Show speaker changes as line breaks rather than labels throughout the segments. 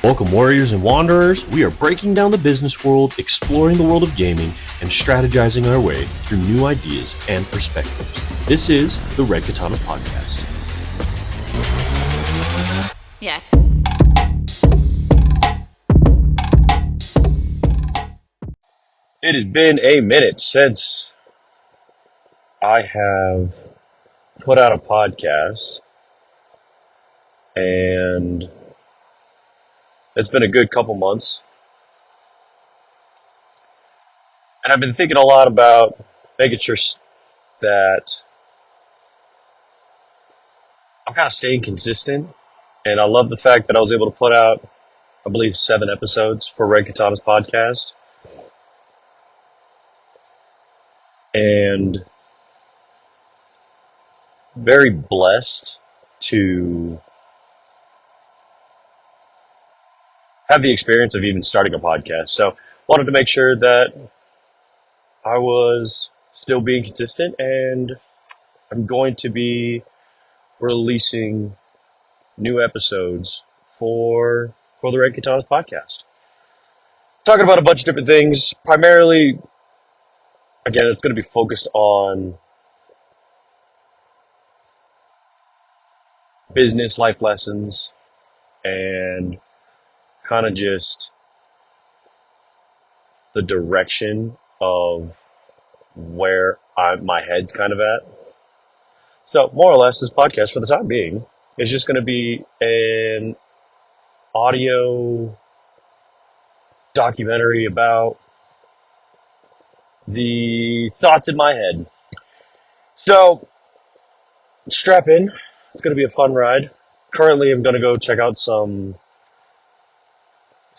Welcome, warriors and wanderers. We are breaking down the business world, exploring the world of gaming, and strategizing our way through new ideas and perspectives. This is the Red Katana Podcast.
Yeah.
It has been a minute since I have put out a podcast, and it's been a good couple months. And I've been thinking a lot about making sure that I'm kind of staying consistent. And I love the fact that I was able to put out, I believe, 7 episodes for Red Katana's podcast. And very blessed to have the experience of even starting a podcast. So wanted to make sure that I was still being consistent, and I'm going to be releasing new episodes for the Red Katana's podcast. Talking about a bunch of different things. Primarily, again, it's going to be focused on business life lessons and kind of just the direction of where my head's kind of at. So more or less, this podcast for the time being is just going to be an audio documentary about the thoughts in my head. So strap in. It's going to be a fun ride. Currently, I'm going to go check out some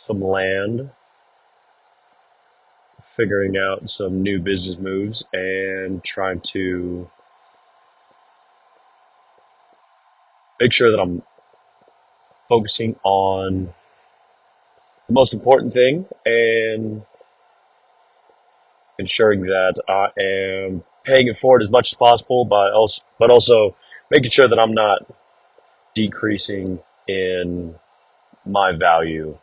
land, figuring out some new business moves, and trying to make sure that I'm focusing on the most important thing and ensuring that I am paying it forward as much as possible, but also making sure that I'm not decreasing in my value.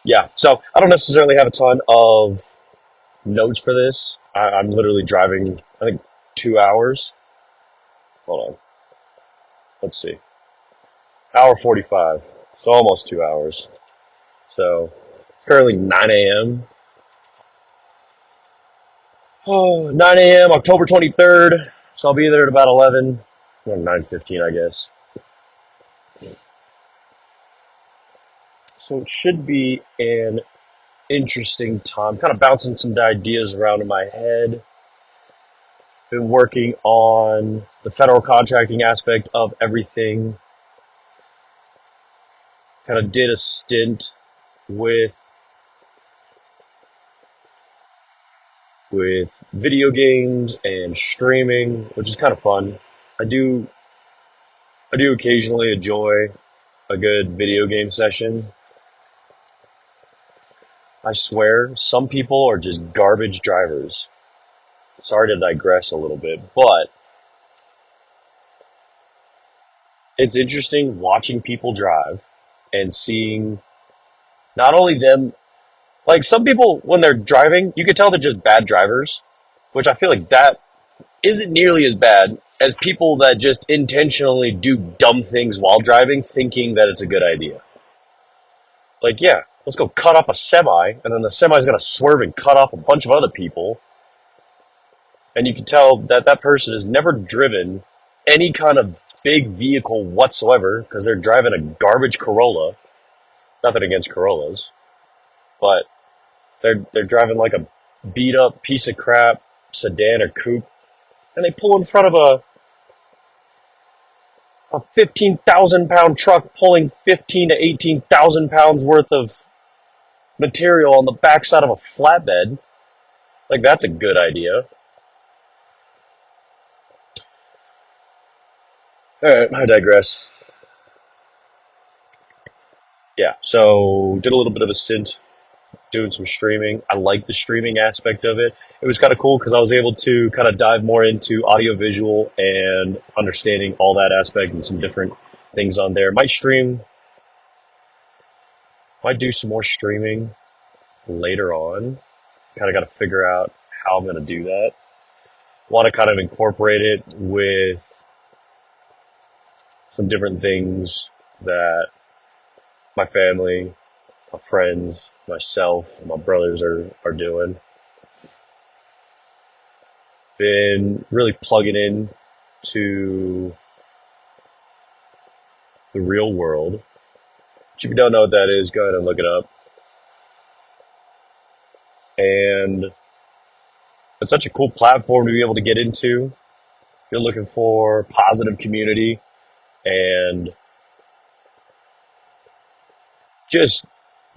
Yeah, so I don't necessarily have a ton of notes for this. I'm literally driving, I think, 2 hours. Hold on. Let's see. Hour 45. So almost 2 hours. So it's currently 9 a.m. Oh, 9 a.m., October 23rd. So I'll be there at about 11. Well, 9:15, I guess. So it should be an interesting time. Kind of bouncing some ideas around in my head. Been working on the federal contracting aspect of everything. Kind of did a stint with video games and streaming, which is kind of fun. I do occasionally enjoy a good video game session. I swear, some people are just garbage drivers. Sorry to digress a little bit, but it's interesting watching people drive and seeing not only them, like some people when they're driving, you can tell they're just bad drivers, which I feel like that isn't nearly as bad as people that just intentionally do dumb things while driving, thinking that it's a good idea. Like, yeah, let's go cut off a semi, and then the semi's going to swerve and cut off a bunch of other people. And you can tell that that person has never driven any kind of big vehicle whatsoever because they're driving a garbage Corolla. Nothing against Corollas, but they're driving like a beat up piece of crap sedan or coupe, and they pull in front of a 15,000 pound truck pulling 15 to 18,000 pounds worth of material on the backside of a flatbed. Like, that's a good idea. Alright, I digress. Yeah, so did a little bit of a stint doing some streaming. I like the streaming aspect of it. It was kind of cool because I was able to kind of dive more into audio visual and understanding all that aspect and some different things on there. Might do some more streaming later on. Kind of got to figure out how I'm going to do that. Want to kind of incorporate it with some different things that my family, my friends, myself, my brothers are doing. Been really plugging in to the real world. If you don't know what that is, go ahead and look it up. And it's such a cool platform to be able to get into. If you're looking for positive community and just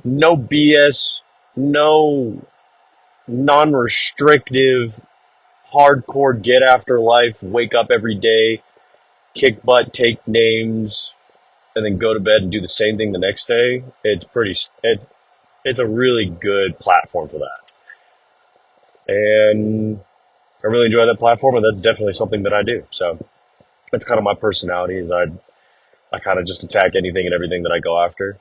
no BS, no non-restrictive, hardcore get after life, wake up every day, kick butt, take names, and then go to bed and do the same thing the next day. It's a really good platform for that. And I really enjoy that platform, and that's definitely something that I do. So that's kind of my personality is I kind of just attack anything and everything that I go after,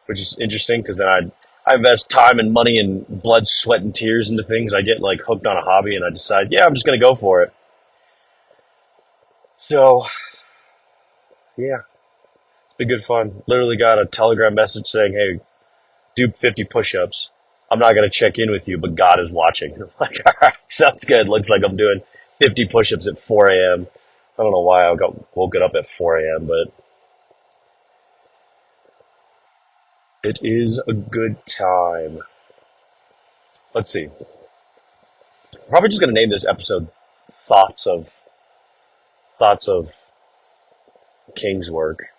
which is interesting because then I invest time and money and blood, sweat, and tears into things. I get like hooked on a hobby and I decide, yeah, I'm just going to go for it. So, yeah, it's been good fun. Literally got a Telegram message saying, hey, do 50 push-ups. I'm not going to check in with you, but God is watching. I'm like, all right, sounds good. Looks like I'm doing 50 push-ups at 4 a.m. I don't know why I got woken up at 4 a.m., but it is a good time. Let's see. I'm probably just going to name this episode Thoughts of King's Work,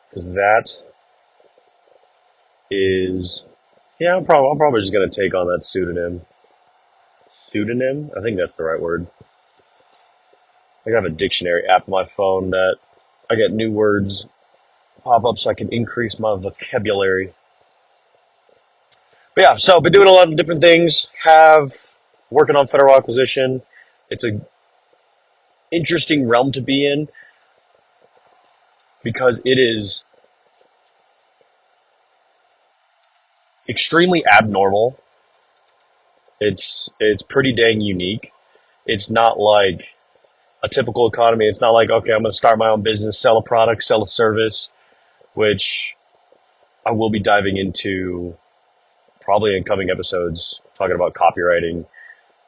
because that is, yeah, I'm probably just going to take on that pseudonym. Pseudonym? I think that's the right word. I have a dictionary app on my phone that I get new words pop up so I can increase my vocabulary. But yeah, so been doing a lot of different things. Working on federal acquisition. It's a interesting realm to be in because it is extremely abnormal. It's pretty dang unique. It's not like a typical economy. It's not like, okay, I'm going to start my own business, sell a product, sell a service, which I will be diving into probably in coming episodes, talking about copywriting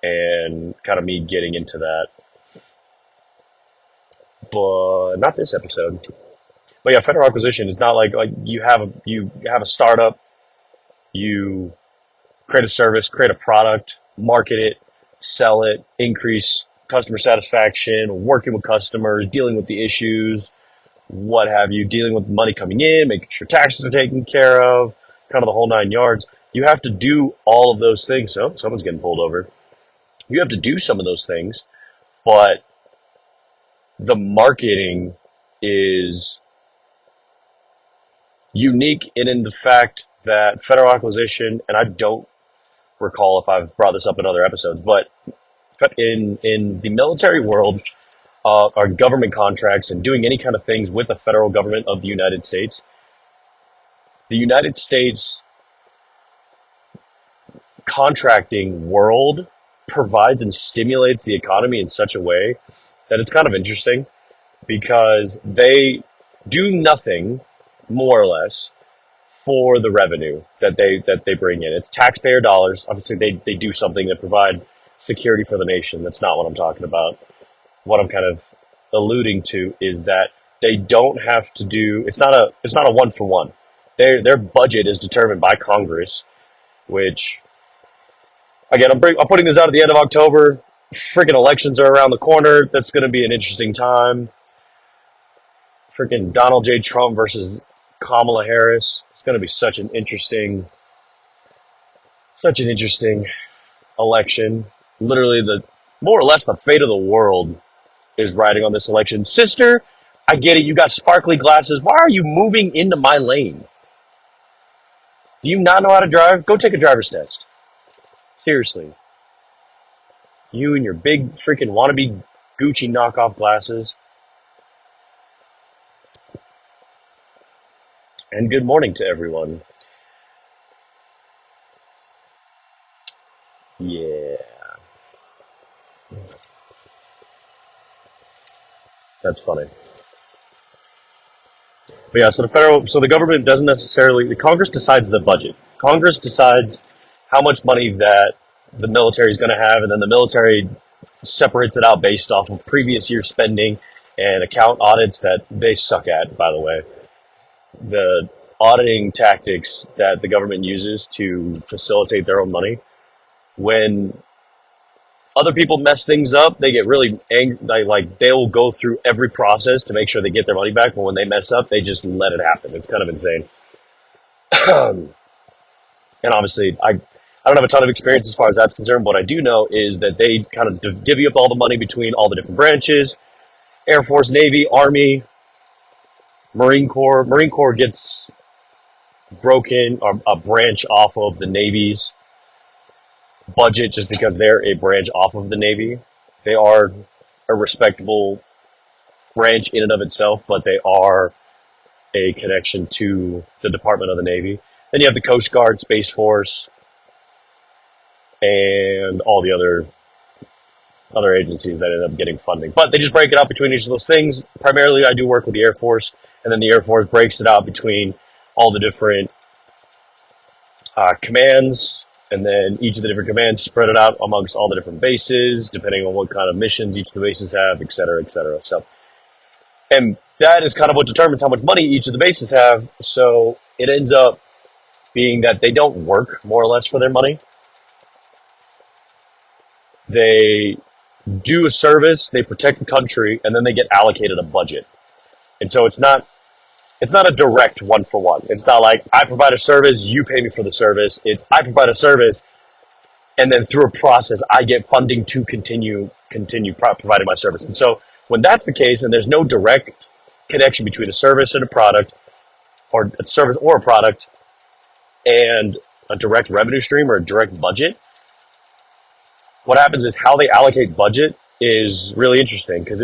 and kind of me getting into that. But not this episode. But yeah, federal acquisition is not like you have a startup, you create a service, create a product, market it, sell it, increase customer satisfaction, working with customers, dealing with the issues, what have you, dealing with money coming in, making sure taxes are taken care of, kind of the whole 9 yards. You have to do all of those things. So someone's getting pulled over. You have to do some of those things, but the marketing is unique in the fact that federal acquisition, and I don't recall if I've brought this up in other episodes, but in the military world, our government contracts and doing any kind of things with the federal government of the United States contracting world provides and stimulates the economy in such a way that it's kind of interesting because they do nothing more or less for the revenue that they bring in. It's taxpayer dollars. Obviously, they do something that provide security for the nation. That's not what I'm talking about. What I'm kind of alluding to is that they don't have to do. It's not a one for one. Their budget is determined by Congress, which again I'm putting this out at the end of October. Freaking elections are around the corner. That's going to be an interesting time. Freaking Donald J. Trump versus Kamala Harris. It's going to be such an interesting election. Literally, the more or less the fate of the world is riding on this election. Sister, I get it. You got sparkly glasses. Why are you moving into my lane? Do you not know how to drive? Go take a driver's test. Seriously. You and your big freaking wannabe Gucci knockoff glasses. And good morning to everyone. Yeah, that's funny. But yeah, so the government doesn't necessarily, the Congress decides the budget. Congress decides how much money that the military is going to have, and then the military separates it out based off of previous year spending and account audits that they suck at, by the way. The auditing tactics that the government uses to facilitate their own money. When other people mess things up, they get really angry. They will go through every process to make sure they get their money back. But when they mess up, they just let it happen. It's kind of insane. And obviously, I don't have a ton of experience as far as that's concerned. What I do know is that they kind of divvy up all the money between all the different branches: Air Force, Navy, Army, Marine Corps. Marine Corps gets broken or a branch off of the Navy's budget just because they're a branch off of the Navy. They are a respectable branch in and of itself, but they are a connection to the Department of the Navy. Then you have the Coast Guard, Space Force, and all the other agencies that end up getting funding. But they just break it up between each of those things. Primarily, I do work with the Air Force, and then the Air Force breaks it out between all the different commands, and then each of the different commands spread it out amongst all the different bases, depending on what kind of missions each of the bases have, et cetera, et cetera. So, and that is kind of what determines how much money each of the bases have. So it ends up being that they don't work more or less for their money. They do a service, they protect the country, and then they get allocated a budget. And so it's not a direct one for one. It's not like I provide a service, you pay me for the service. It's I provide a service, and then through a process, I get funding to continue providing my service. And so when that's the case, and there's no direct connection between a service and a product, or a service or a product, and a direct revenue stream or a direct budget, what happens is how they allocate budget is really interesting because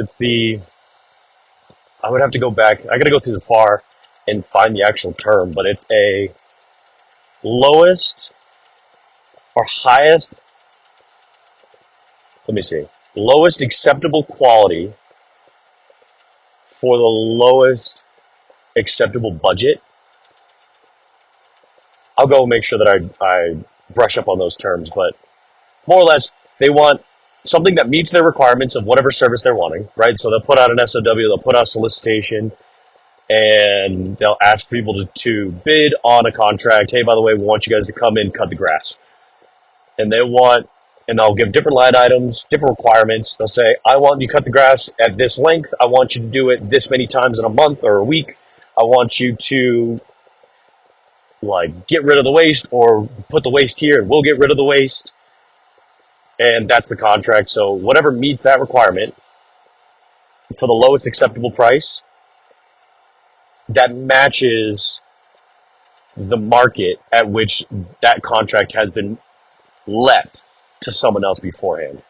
I would have to go back. I got to go through the FAR and find the actual term, but it's a lowest or highest, let me see, lowest acceptable quality for the lowest acceptable budget. I'll go make sure that I brush up on those terms, but more or less, they want something that meets their requirements of whatever service they're wanting, right? So they'll put out an SOW, they'll put out a solicitation, and they'll ask people to bid on a contract. Hey, by the way, we want you guys to come in, cut the grass. And and they'll give different line items, different requirements. They'll say, I want you to cut the grass at this length. I want you to do it this many times in a month or a week. I want you to get rid of the waste or put the waste here and we'll get rid of the waste. And that's the contract. So whatever meets that requirement for the lowest acceptable price, that matches the market at which that contract has been let to someone else beforehand.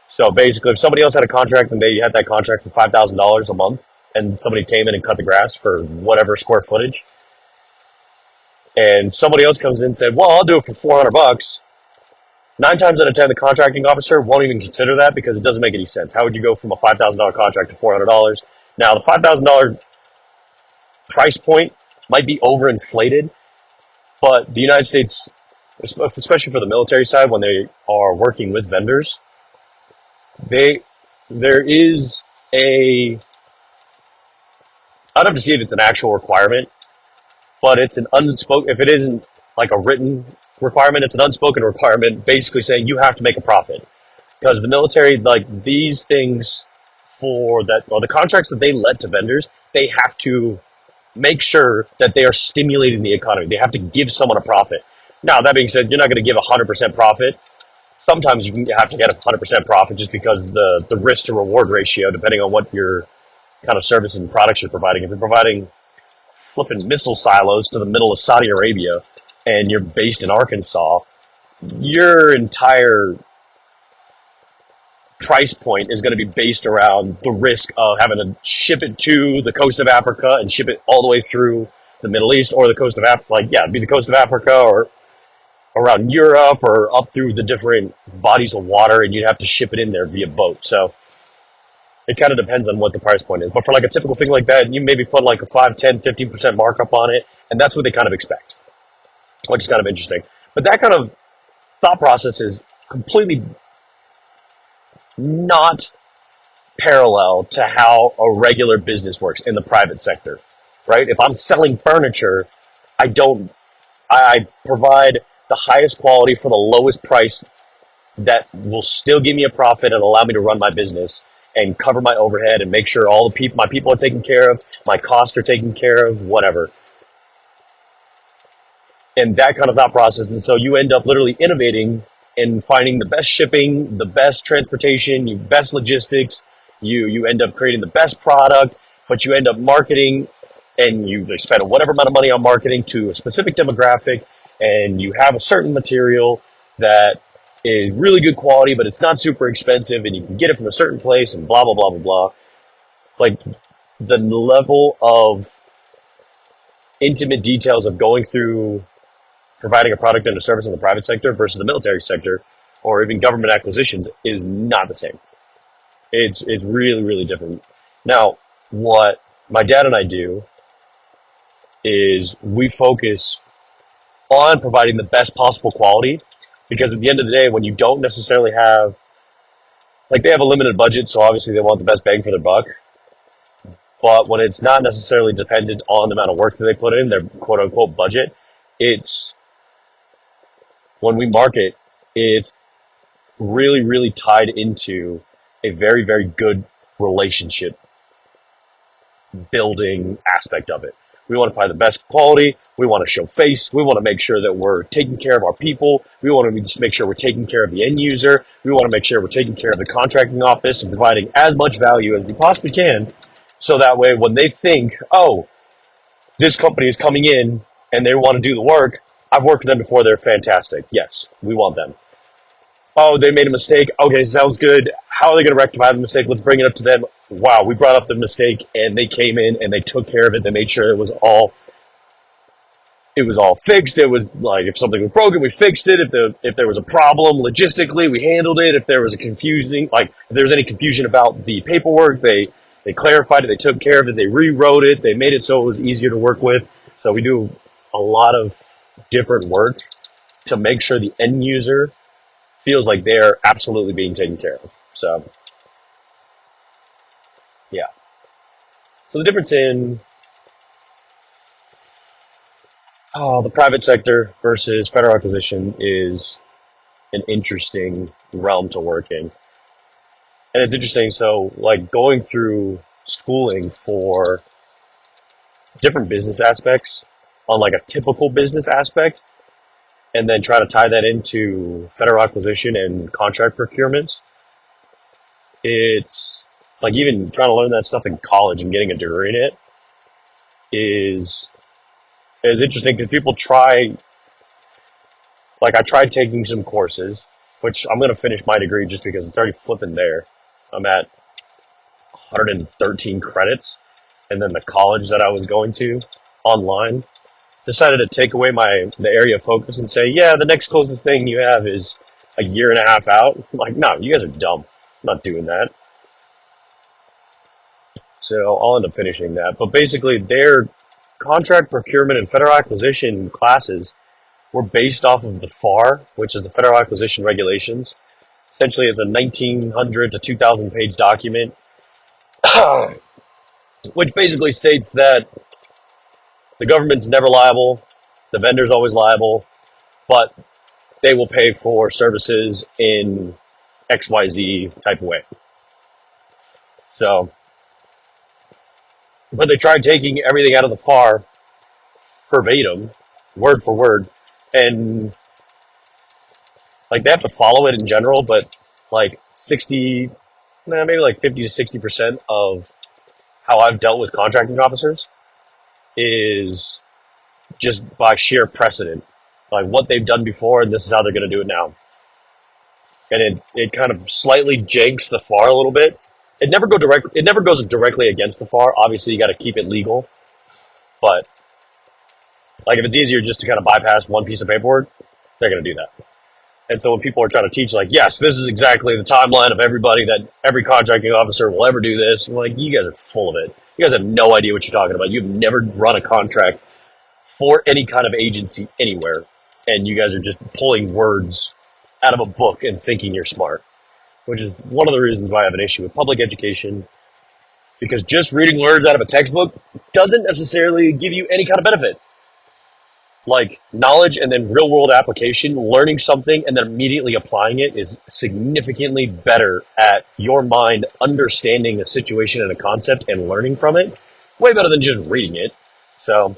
So basically, if somebody else had a contract and they had that contract for $5,000 a month, and somebody came in and cut the grass for whatever square footage, and somebody else comes in and said, "Well, I'll do it for $400." 9 times out of 10, the contracting officer won't even consider that because it doesn't make any sense. How would you go from a $5,000 contract to $400? Now, the $5,000 price point might be overinflated, but the United States, especially for the military side, when they are working with vendors, there is I'd have to see if it's an actual requirement, but it's an unspoken, if it isn't like a written requirement, it's an unspoken requirement basically saying you have to make a profit. Because the military, these things for that, or the contracts that they let to vendors, they have to make sure that they are stimulating the economy. They have to give someone a profit. Now, that being said, you're not going to give 100% profit. Sometimes you can have to get 100% profit just because the risk to reward ratio, depending on what your kind of services and products you're providing. If you're providing flipping missile silos to the middle of Saudi Arabia and you're based in Arkansas, your entire price point is going to be based around the risk of having to ship it to the coast of Africa and ship it all the way through the Middle East or the coast of Africa. Like, yeah, it'd be the coast of Africa or around Europe or up through the different bodies of water, and you'd have to ship it in there via boat. So it kind of depends on what the price point is. But for like a typical thing like that, you maybe put like a 5, 10, 15% markup on it, and that's what they kind of expect, which is kind of interesting. But that kind of thought process is completely not parallel to how a regular business works in the private sector, right? If I'm selling furniture, I don't, I provide the highest quality for the lowest price that will still give me a profit and allow me to run my business and cover my overhead and make sure all the people, my people are taken care of, my costs are taken care of, whatever. And that kind of thought process. And so you end up literally innovating and finding the best shipping, the best transportation, the best logistics. You end up creating the best product, but you end up marketing and you spend whatever amount of money on marketing to a specific demographic, and you have a certain material that is really good quality, but it's not super expensive, and you can get it from a certain place, and blah, blah, blah, blah, blah. Like the level of intimate details of going through providing a product and a service in the private sector versus the military sector or even government acquisitions is not the same. It's really, really different. Now, what my dad and I do is we focus on providing the best possible quality, because at the end of the day, when you don't necessarily have, like, they have a limited budget, so obviously they want the best bang for their buck. But when it's not necessarily dependent on the amount of work that they put in, their quote unquote budget, it's when we market, it's really, really tied into a very, very good relationship building aspect of it. We want to find the best quality. We want to show face. We want to make sure that we're taking care of our people. We want to make sure we're taking care of the end user. We want to make sure we're taking care of the contracting office and providing as much value as we possibly can. So that way, when they think, oh, this company is coming in and they want to do the work, I've worked with them before. They're fantastic. Yes, we want them. Oh, they made a mistake. Okay, sounds good. How are they going to rectify the mistake? Let's bring it up to them. Wow, we brought up the mistake and they came in and they took care of it. They made sure it was all fixed. It was like, if something was broken, we fixed it. If there was a problem logistically, we handled it. If there was if there was any confusion about the paperwork, they clarified it. They took care of it. They rewrote it. They made it so it was easier to work with. So we do a lot of different work to make sure the end user feels like they're absolutely being taken care of. So, yeah. So the difference in the private sector versus federal acquisition is an interesting realm to work in. And it's interesting. So, like, going through schooling for different business aspects on like a typical business aspect, and then try to tie that into federal acquisition and contract procurements. It's like, even trying to learn that stuff in college and getting a degree in it is interesting, because people try, like, I tried taking some courses, which I'm going to finish my degree just because it's already flipping there. I'm at 113 credits. And then the college that I was going to online decided to take away the area of focus and say, yeah, the next closest thing you have is a year and a half out. I'm like, no, you guys are dumb. I'm not doing that. So I'll end up finishing that. But basically, their contract procurement and federal acquisition classes were based off of the FAR, which is the Federal Acquisition Regulations. Essentially, it's a 1,900 to 2,000 page document, which basically states that the government's never liable, the vendor's always liable, but they will pay for services in XYZ type of way. So, but they tried taking everything out of the FAR verbatim, word for word, and like, they have to follow it in general, but like maybe like 50 to 60% of how I've dealt with contracting officers is just by sheer precedent, like what they've done before, and this is how they're going to do it now. And it kind of slightly janks the FAR a little bit. It never goes directly against the FAR. Obviously, you got to keep it legal, but Like if it's easier just to kind of bypass one piece of paperwork, they're going to do that. And so when people are trying to teach, like, yes, this is exactly the timeline of everybody that every contracting officer will ever do this, I'm like, you guys are full of it. You guys have no idea what you're talking about. You've never run a contract for any kind of agency anywhere. And you guys are just pulling words out of a book and thinking you're smart, which is one of the reasons why I have an issue with public education, because just reading words out of a textbook doesn't necessarily give you any kind of benefit. Like knowledge and then real world application, learning something and then immediately applying it is significantly better at your mind understanding a situation and a concept and learning from it. Way better than just reading it. So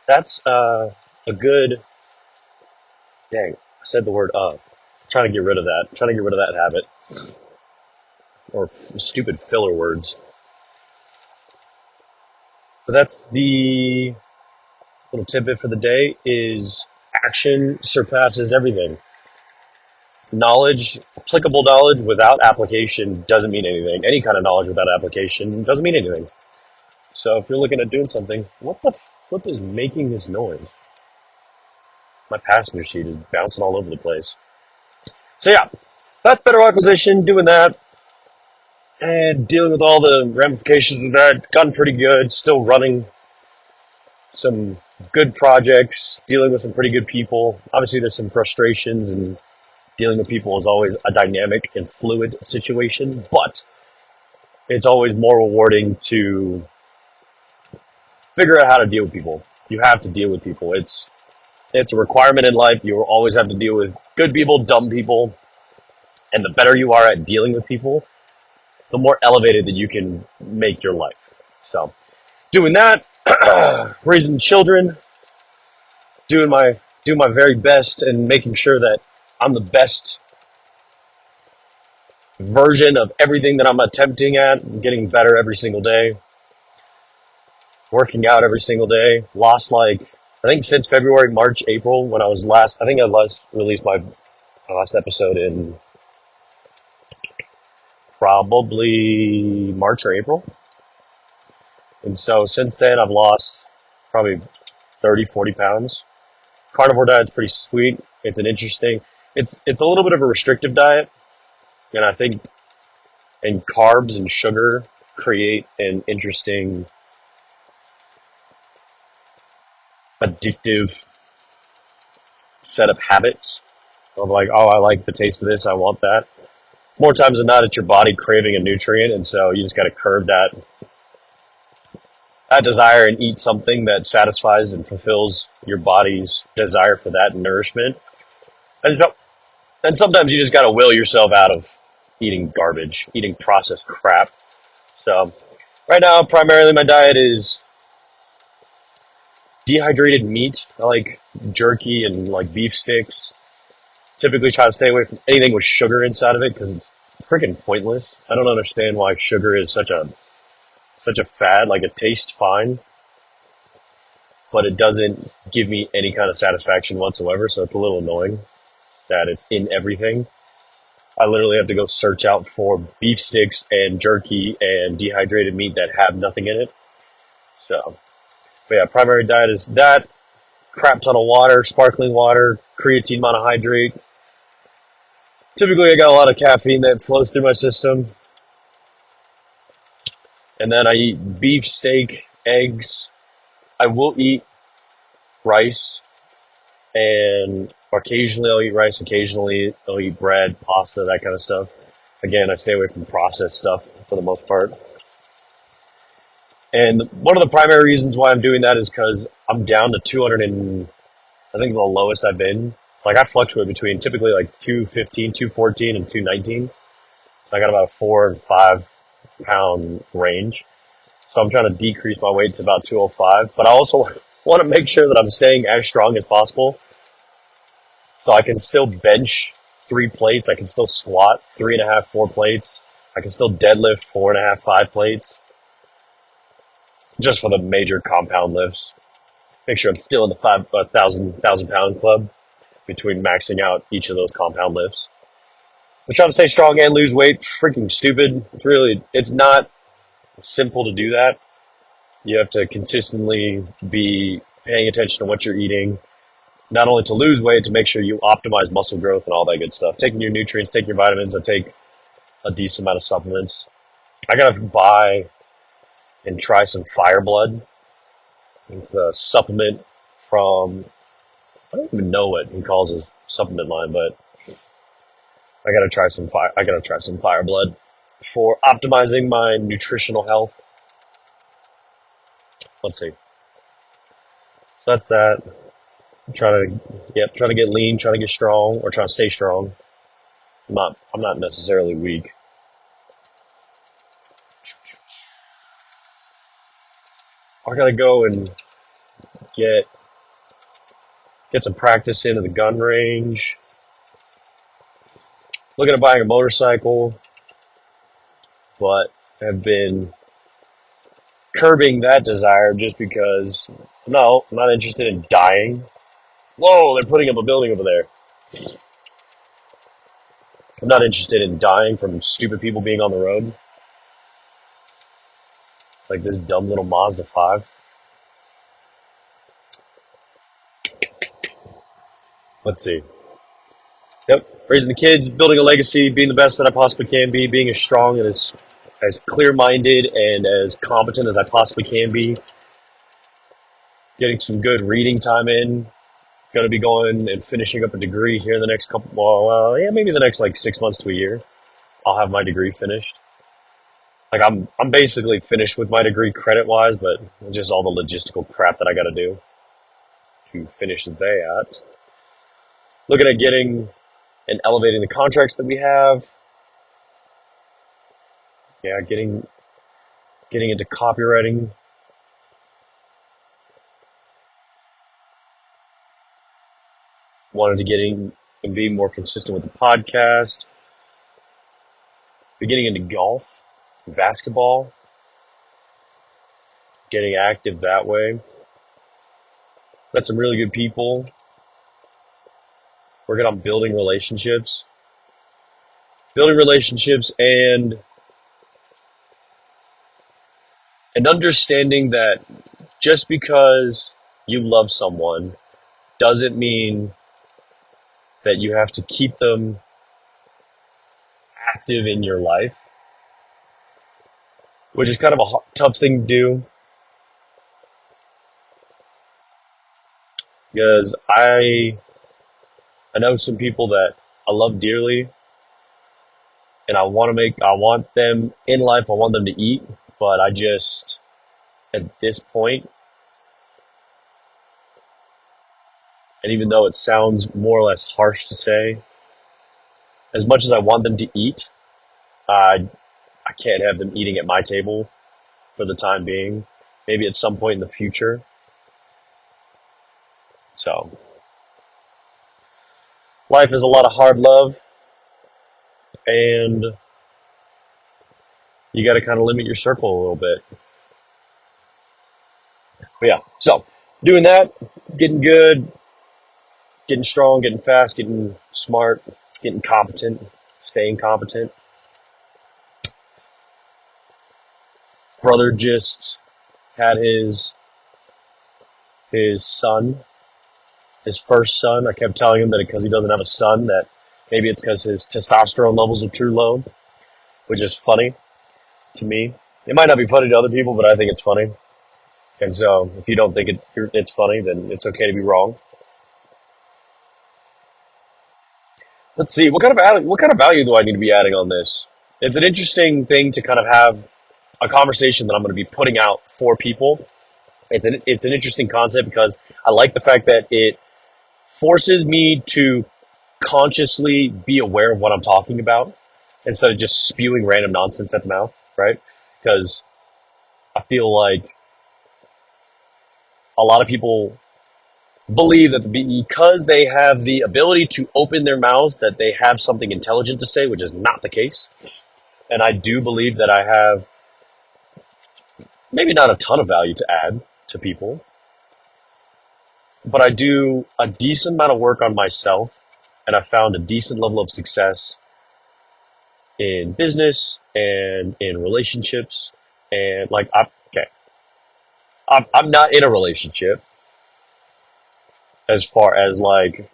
that's a good, dang, I said the word trying to get rid of that. Trying to get rid of that habit. Or stupid filler words. But that's the little tidbit for the day is action surpasses everything. Knowledge, applicable knowledge without application doesn't mean anything. Any kind of knowledge without application doesn't mean anything. So if you're looking at doing something, what the flip is making this noise? My passenger seat is bouncing all over the place. So yeah, that's better acquisition, doing that, and dealing with all the ramifications of that. Gotten pretty good, still running some good projects, dealing with some pretty good people. Obviously there's some frustrations, and dealing with people is always a dynamic and fluid situation, but it's always more rewarding to figure out how to deal with people. You have to deal with people. It's a requirement in life. You will always have to deal with good people, dumb people, and the better you are at dealing with people, the more elevated that you can make your life. So doing that, raising children, doing my very best and making sure that I'm the best version of everything that I'm attempting at, getting better every single day, working out every single day. Lost I think since February, March, April, when I last released my last episode in probably March or April. And so since then I've lost probably 30, 40 pounds. Carnivore diet's pretty sweet. It's a little bit of a restrictive diet. And I think, and carbs and sugar create an interesting addictive set of habits of like, oh, I like the taste of this, I want that. More times than not, it's your body craving a nutrient, and so you just got to curb that desire and eat something that satisfies and fulfills your body's desire for that nourishment. And sometimes you just got to will yourself out of eating garbage, eating processed crap. So right now, primarily my diet is dehydrated meat. I like jerky and like beef sticks. Typically try to stay away from anything with sugar inside of it because it's freaking pointless. I don't understand why sugar is such a fad. Like it tastes fine, but it doesn't give me any kind of satisfaction whatsoever. So it's a little annoying that it's in everything. I literally have to go search out for beef sticks and jerky and dehydrated meat that have nothing in it. So, but yeah, primary diet is that. Crap ton of water, sparkling water, creatine monohydrate. Typically I got a lot of caffeine that flows through my system. And then I eat beef, steak, eggs. I will eat rice, and occasionally I'll eat rice, occasionally I'll eat bread, pasta, that kind of stuff. Again, I stay away from processed stuff for the most part. And one of the primary reasons why I'm doing that is because I'm down to 200 and I think the lowest I've been. Like I fluctuate between typically like 215, 214, and 219. So I got about a 4 and 5 pound range. So I'm trying to decrease my weight to about 205. But I also want to make sure that I'm staying as strong as possible. So I can still bench 3 plates. I can still squat 3.5, 4 plates. I can still deadlift 4.5, 5 plates. Just for the major compound lifts. Make sure I'm still in the 1,000 pound club between maxing out each of those compound lifts. I'm trying to stay strong and lose weight. Freaking stupid. It's not simple to do that. You have to consistently be paying attention to what you're eating, not only to lose weight, to make sure you optimize muscle growth and all that good stuff. Taking your nutrients, taking your vitamins. I take a decent amount of supplements. I gotta buy and try some Fire Blood. It's a supplement from, I don't even know what he calls his supplement line, but I gotta try some Fire Blood for optimizing my nutritional health. Let's see. So that's that. Trying to get lean, trying to get strong, or trying to stay strong. I'm not necessarily weak. I gotta go and get get some practice into the gun range. Looking at buying a motorcycle, but have been curbing that desire just because, no, I'm not interested in dying. Whoa, they're putting up a building over there. I'm not interested in dying from stupid people being on the road. Like this dumb little Mazda 5. Let's see. Yep. Raising the kids, building a legacy, being the best that I possibly can be, being as strong and as clear-minded and as competent as I possibly can be. Getting some good reading time in. Going to be going and finishing up a degree here in the next couple, maybe the next like 6 months to a year. I'll have my degree finished. Like I'm basically finished with my degree credit-wise, but just all the logistical crap that I got to do to finish that. Looking at getting and elevating the contracts that we have. Yeah, getting into copywriting. Wanted to get in and be more consistent with the podcast. Getting into golf, basketball, getting active that way. Met some really good people. Working on building relationships. And understanding that just because you love someone doesn't mean that you have to keep them active in your life, which is kind of a tough thing to do because I know some people that I love dearly and I want them in life, I want them to eat, but I just, at this point, and even though it sounds more or less harsh to say, as much as I want them to eat, I can't have them eating at my table for the time being. Maybe at some point in the future. So, life is a lot of hard love, and you got to kind of limit your circle a little bit. But yeah, so doing that, getting good, getting strong, getting fast, getting smart, getting competent, staying competent. Brother just had his son, his first son. I kept telling him that because he doesn't have a son, that maybe it's because his testosterone levels are too low, which is funny to me. It might not be funny to other people, but I think it's funny. And so if you don't think it's funny, then it's okay to be wrong. Let's see, what kind of value do I need to be adding on this? It's an interesting thing to kind of have a conversation that I'm going to be putting out for people. It's an interesting concept because I like the fact that it forces me to consciously be aware of what I'm talking about instead of just spewing random nonsense at the mouth, right? Because I feel like a lot of people believe that because they have the ability to open their mouths that they have something intelligent to say, which is not the case. And I do believe that I have maybe not a ton of value to add to people, but I do a decent amount of work on myself, and I found a decent level of success in business and in relationships. And like, I'm not in a relationship, as far as like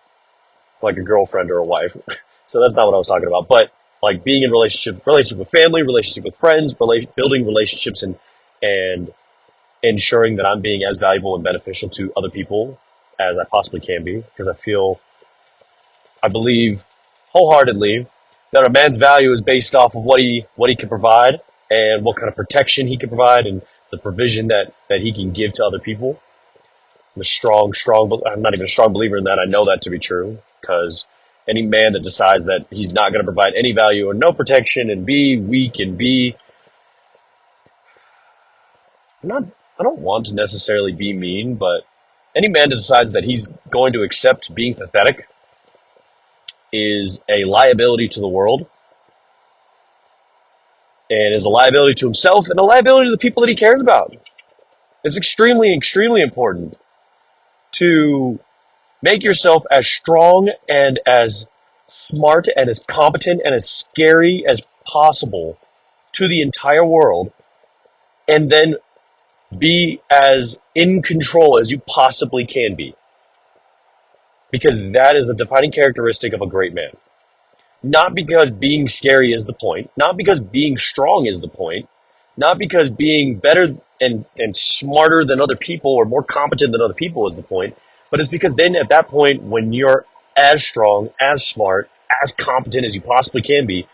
a girlfriend or a wife. So that's not what I was talking about. But like being in relationship with family, relationship with friends, building relationships, and ensuring that I'm being as valuable and beneficial to other people as I possibly can be. Because I believe wholeheartedly that a man's value is based off of what he can provide and what kind of protection he can provide and the provision that he can give to other people. I'm not even a strong believer in that. I know that to be true because any man that decides that he's not going to provide any value or no protection and be weak and be, I'm not, I don't want to necessarily be mean, but any man that decides that he's going to accept being pathetic is a liability to the world and is a liability to himself and a liability to the people that he cares about. It's extremely, extremely important to make yourself as strong and as smart and as competent and as scary as possible to the entire world, and then be as in control as you possibly can be. Because that is a defining characteristic of a great man. Not because being scary is the point, not because being strong is the point, not because being better and smarter than other people or more competent than other people is the point, but it's because then at that point, when you're as strong, as smart, as competent as you possibly can be,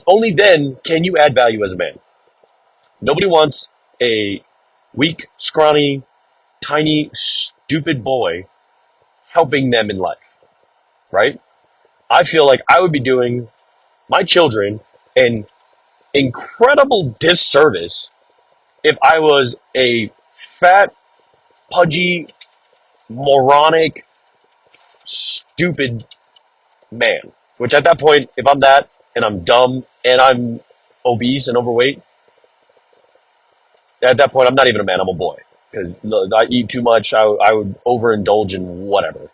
only then can you add value as a man. Nobody wants a weak, scrawny, tiny, stupid boy helping them in life, right? I feel like I would be doing my children an incredible disservice if I was a fat, pudgy, moronic, stupid man. Which at that point, if I'm that and I'm dumb and I'm obese and overweight, at that point I'm not even a man, I'm a boy. Because I eat too much, I would overindulge in whatever.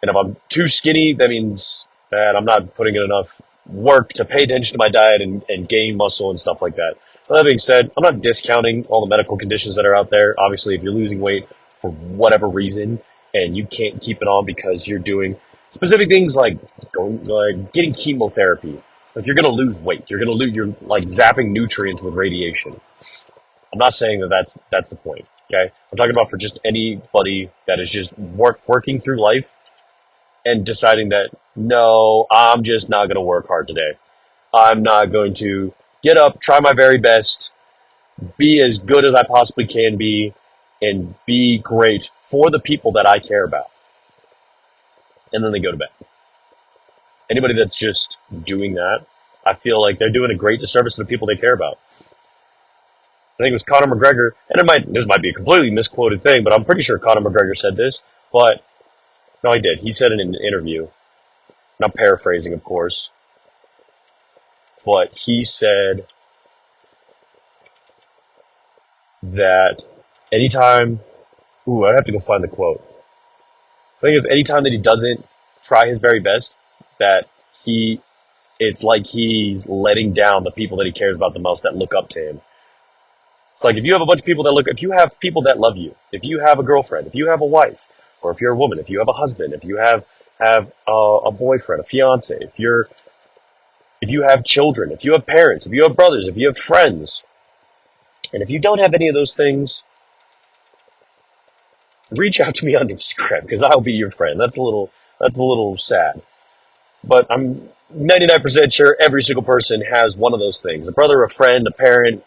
And if I'm too skinny, that means that I'm not putting in enough work to pay attention to my diet and gain muscle and stuff like that. But that being said, I'm not discounting all the medical conditions that are out there. Obviously, if you're losing weight for whatever reason and you can't keep it on because you're doing specific things like getting chemotherapy, like you're going to lose weight. You're like zapping nutrients with radiation. I'm not saying that that's the point. Okay, I'm talking about for just anybody that is just working through life and deciding that, no, I'm just not going to work hard today. I'm not going to get up, try my very best, be as good as I possibly can be, and be great for the people that I care about. And then they go to bed. Anybody that's just doing that, I feel like they're doing a great disservice to the people they care about. I think it was Conor McGregor, and this might be a completely misquoted thing, but I'm pretty sure Conor McGregor said this, but no, he did. He said it in an interview. And I'm paraphrasing, of course. But he said that anytime... Ooh, I'd have to go find the quote. I think it's anytime that he doesn't try his very best, that it's like he's letting down the people that he cares about the most that look up to him. It's like if you have a bunch of people if you have people that love you, if you have a girlfriend, if you have a wife, or if you're a woman, if you have a husband, if you have a boyfriend, a fiance, if you have children, if you have parents, if you have brothers, if you have friends, and if you don't have any of those things, reach out to me on Instagram because I'll be your friend. That's a little sad, but I'm 99% sure every single person has one of those things: a brother, a friend, a parent,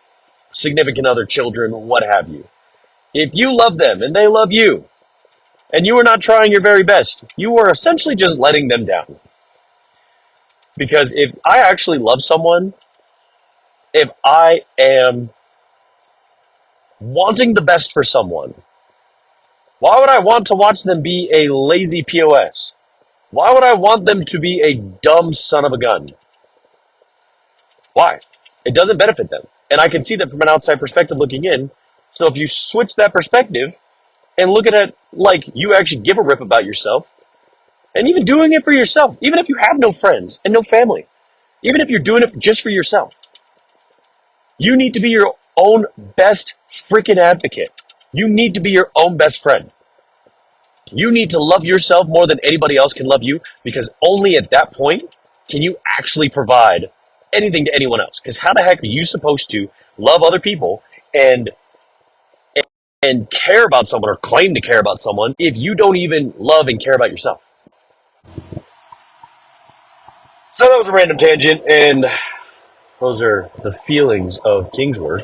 significant other, children, what have you. If you love them and they love you, and you are not trying your very best, you are essentially just letting them down. Because if I actually love someone, if I am wanting the best for someone, why would I want to watch them be a lazy POS? Why would I want them to be a dumb son of a gun? Why? It doesn't benefit them. And I can see that from an outside perspective looking in. So if you switch that perspective and look at it like you actually give a rip about yourself, and even doing it for yourself, even if you have no friends and no family, even if you're doing it just for yourself, you need to be your own best freaking advocate. You need to be your own best friend. You need to love yourself more than anybody else can love you, because only at that point can you actually provide anything to anyone else. Because how the heck are you supposed to love other people and and care about someone or claim to care about someone if you don't even love and care about yourself? So that was a random tangent, and those are the feelings of King's work.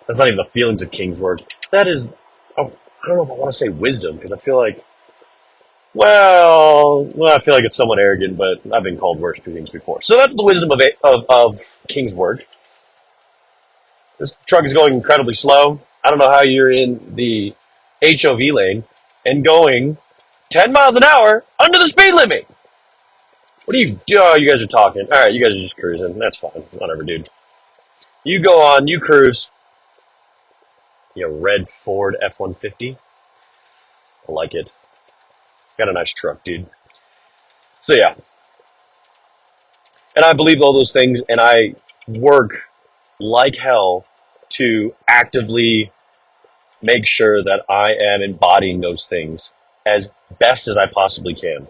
That's not even the feelings of King's work. That is, oh, I don't know if I want to say wisdom, because I feel like, I feel like it's somewhat arrogant, but I've been called worse things before. So that's the wisdom of King's work. This truck is going incredibly slow. I don't know how you're in the HOV lane and going 10 miles an hour under the speed limit. What do you do? Oh, you guys are talking. All right, you guys are just cruising. That's fine. Whatever, dude. You go on. You cruise. You red Ford F-150. I like it. Got a nice truck, dude. So yeah. And I believe all those things, and I work like hell to actively make sure that I am embodying those things as best as I possibly can.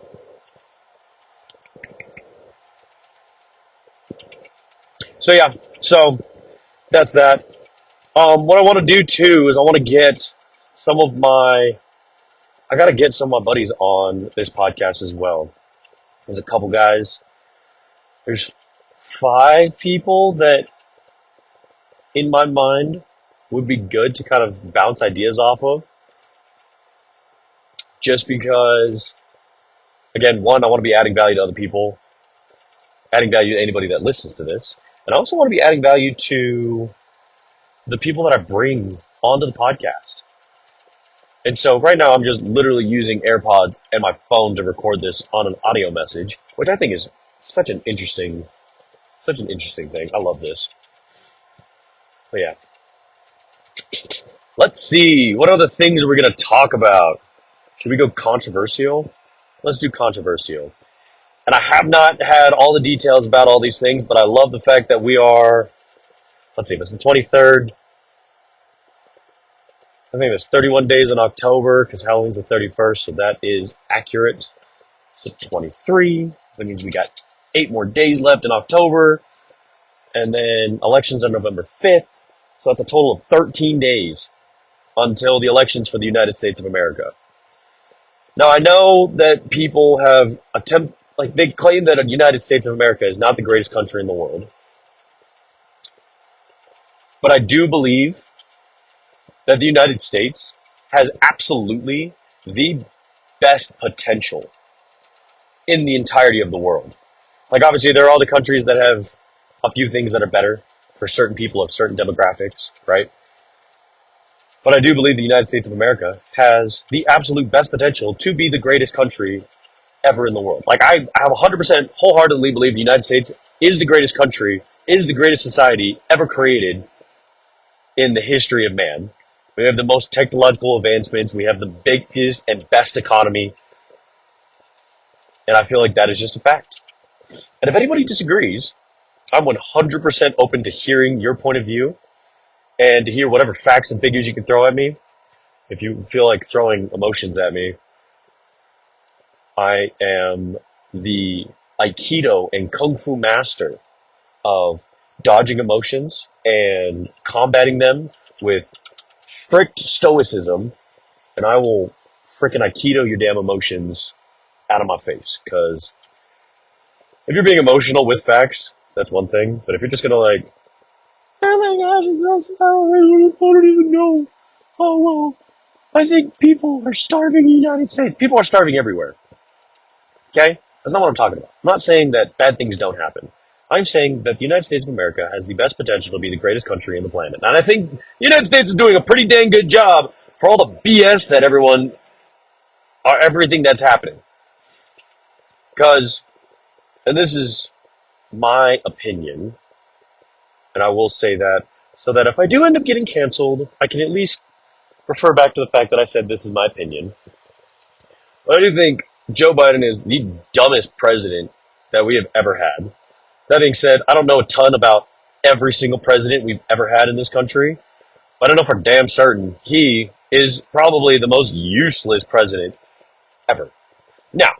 So yeah, so that's that. What I want to do too is I want to get some of my, I got to get some of my buddies on this podcast as well. There's a couple guys. There's 5 people that in my mind would be good to kind of bounce ideas off of. Just because, again, one, I want to be adding value to other people, adding value to anybody that listens to this. And I also want to be adding value to the people that I bring onto the podcast. And so right now I'm just literally using AirPods and my phone to record this on an audio message, which I think is such an interesting thing. I love this. But yeah. Let's see. What other things are we going to talk about? Should we go controversial? Let's do controversial. And I have not had all the details about all these things, but I love the fact that we are, let's see, it's the 23rd. I think it's 31 days in October because Halloween's the 31st, so that is accurate. So 23. That means we got 8 more days left in October. And then elections are November 5th. So that's a total of 13 days until the elections for the United States of America. Now, I know that people have they claim that the United States of America is not the greatest country in the world. But I do believe that the United States has absolutely the best potential in the entirety of the world. Like, obviously, there are all the countries that have a few things that are better for certain people of certain demographics, right? But I do believe the United States of America has the absolute best potential to be the greatest country ever in the world. Like, I have 100% wholeheartedly believe the United States is the greatest country, is the greatest society ever created in the history of man. We have the most technological advancements. We have the biggest and best economy. And I feel like that is just a fact. And if anybody disagrees, I'm 100% open to hearing your point of view and to hear whatever facts and figures you can throw at me. If you feel like throwing emotions at me, I am the Aikido and Kung Fu master of dodging emotions and combating them with strict stoicism, and I will frickin' Aikido your damn emotions out of my face. Because if you're being emotional with facts, that's one thing. But if you're just gonna like, oh my gosh, it's so sorry, I don't even know. Oh well, I think people are starving in the United States. People are starving everywhere. Okay? That's not what I'm talking about. I'm not saying that bad things don't happen. I'm saying that the United States of America has the best potential to be the greatest country on the planet. And I think the United States is doing a pretty dang good job for all the BS that everything that's happening. Because, and this is my opinion, and I will say that, so that if I do end up getting canceled, I can at least refer back to the fact that I said this is my opinion. But I do think Joe Biden is the dumbest president that we have ever had. That being said, I don't know a ton about every single president we've ever had in this country, But I know for damn certain he is probably the most useless president ever. Now,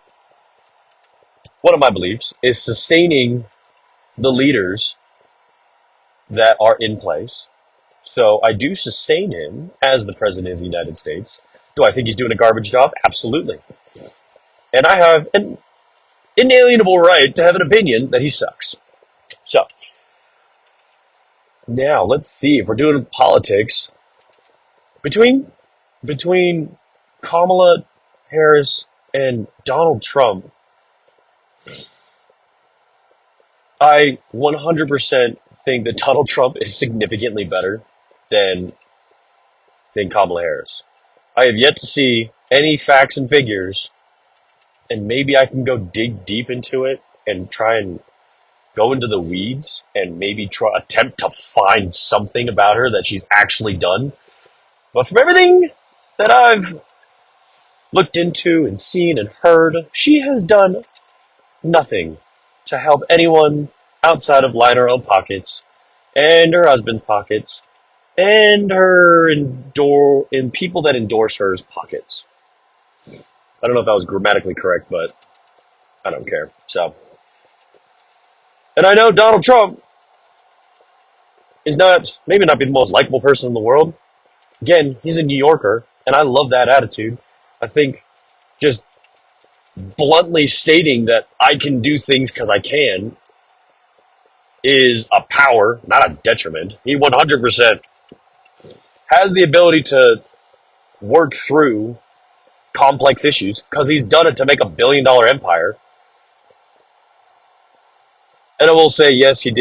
one of my beliefs is sustaining the leaders that are in place. So I do sustain him as the president of the United States. Do I think he's doing a garbage job? Absolutely. And I have an inalienable right to have an opinion that he sucks. So, now let's see if we're doing politics. Between Kamala Harris and Donald Trump, I 100% think that Donald Trump is significantly better than Kamala Harris. I have yet to see any facts and figures, and maybe I can go dig deep into it and try and go into the weeds and maybe attempt to find something about her that she's actually done. But from everything that I've looked into and seen and heard, she has done nothing to help anyone outside of line her own pockets and her husband's pockets and and people that endorse her's pockets. I don't know if that was grammatically correct, but I don't care. So, and I know Donald Trump is maybe not be the most likable person in the world. Again, he's a New Yorker, and I love that attitude. I think just bluntly stating that I can do things because I can is a power, not a detriment. He 100% has the ability to work through complex issues because he's done it to make $1 billion empire. And I will say, yes, he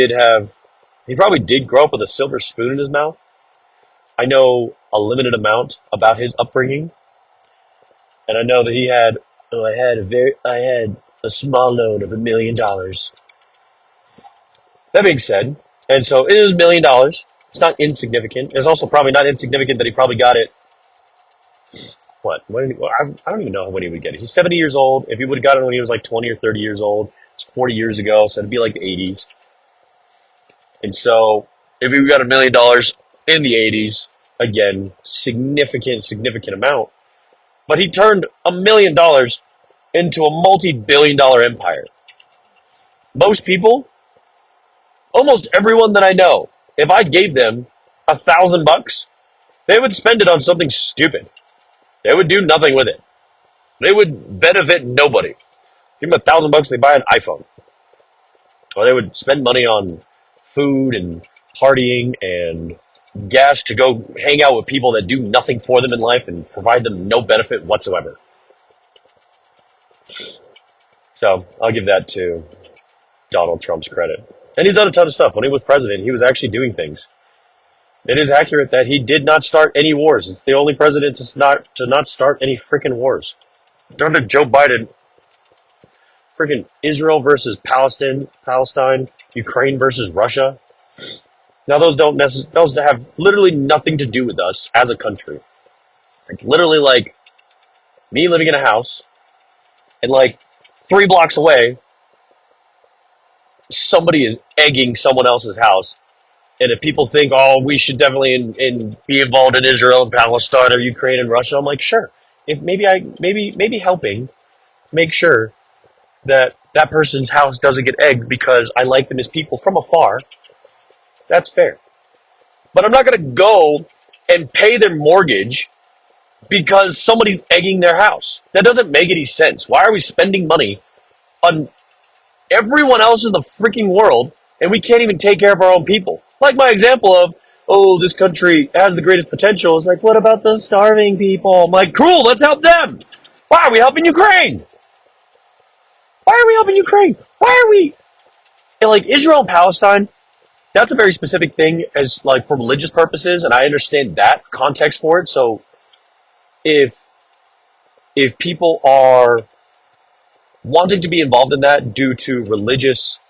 probably did grow up with a silver spoon in his mouth. I know a limited amount about his upbringing, and I know that I had a small loan of $1 million. That being said, and so it is $1 million. It's not insignificant. It's also probably not insignificant that he probably got it. What? I don't even know when he would get it. He's 70 years old. If he would have got it when he was like 20 or 30 years old, it's 40 years ago, so it'd be like the 80s. And so if he got $1 million in the 80s, again, significant amount. But he turned $1 million into a multi-billion-dollar empire. Most people, almost everyone that I know, if I gave them $1,000, they would spend it on something stupid. They would do nothing with it. They would benefit nobody. Give them $1,000, they buy an iPhone. Or they would spend money on food and partying and gas to go hang out with people that do nothing for them in life and provide them no benefit whatsoever. So I'll give that to Donald Trump's credit. And he's done a ton of stuff. When he was president, he was actually doing things. It is accurate that he did not start any wars. It's the only president to not start any freaking wars. Under Joe Biden, freaking Israel versus Palestine, Ukraine versus Russia. Now those have literally nothing to do with us as a country. It's literally like me living in a house and like 3 blocks away, somebody is egging someone else's house. And if people think, oh, we should definitely be involved in Israel and Palestine or Ukraine and Russia, I'm like, sure. If maybe helping make sure that person's house doesn't get egged because I like them as people from afar, that's fair. But I'm not going to go and pay their mortgage because somebody's egging their house. That doesn't make any sense. Why are we spending money on everyone else in the freaking world and we can't even take care of our own people? Like my example of, oh, this country has the greatest potential. It's like, what about the starving people? I'm like, cool, let's help them. Why are we helping Ukraine? Why are we helping Ukraine? Why are we? And like Israel and Palestine, that's a very specific thing as like for religious purposes, and I understand that context for it. So if people are wanting to be involved in that due to religious